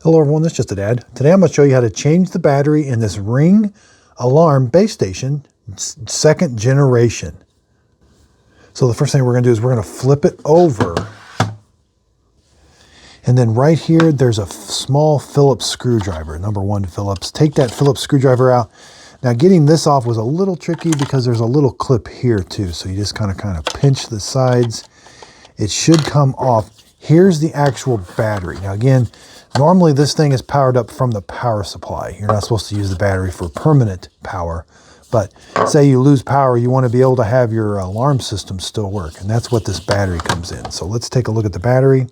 Hello everyone, this is just a dad. Today I'm going to show you how to change the battery in this Ring Alarm base station, second generation. So the first thing we're going to do is we're going to flip it over. And then right here, there's a small Phillips screwdriver, number 1 Phillips. Take that Phillips screwdriver out. Now getting this off was a little tricky because there's a little clip here too. So you just kind of pinch the sides. It should come off. Here's the actual battery. Now again, normally this thing is powered up from the power supply. You're not supposed to use the battery for permanent power, but say you lose power, you want to be able to have your alarm system still work, and that's what this battery comes in. So let's take a look at the battery.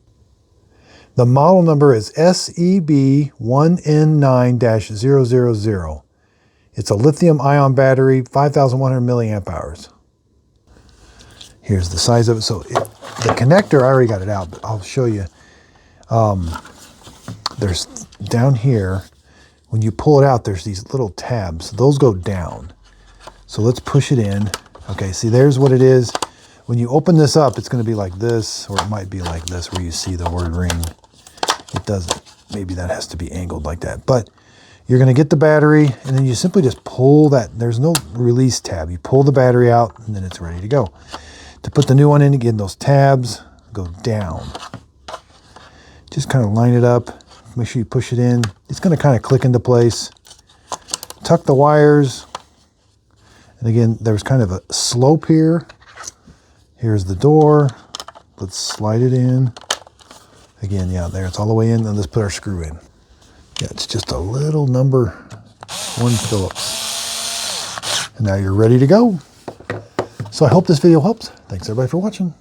The model number is SEB1N9-000. It's a lithium ion battery, 5,100 milliamp hours. Here's the size of it. So the connector, I already got it out, but I'll show you. There's down here, when you pull it out, there's these little tabs. Those go down. So let's push it in. Okay, see, there's what it is. When you open this up, it's going to be like this, or it might be like this where you see the word Ring. It doesn't. Maybe that has to be angled like that. But you're going to get the battery, and then you simply just pull that. There's no release tab. You pull the battery out, and then it's ready to go. To put the new one in, again, those tabs go down. Just kind of line it up. Make sure you push it in. It's going to kind of click into place. Tuck the wires. And again, there's kind of a slope here. Here's the door. Let's slide it in. Again, yeah, there, it's all the way in. And let's put our screw in. Yeah, it's just a little number 1 Phillips. And now you're ready to go. So I hope this video helps. Thanks everybody for watching.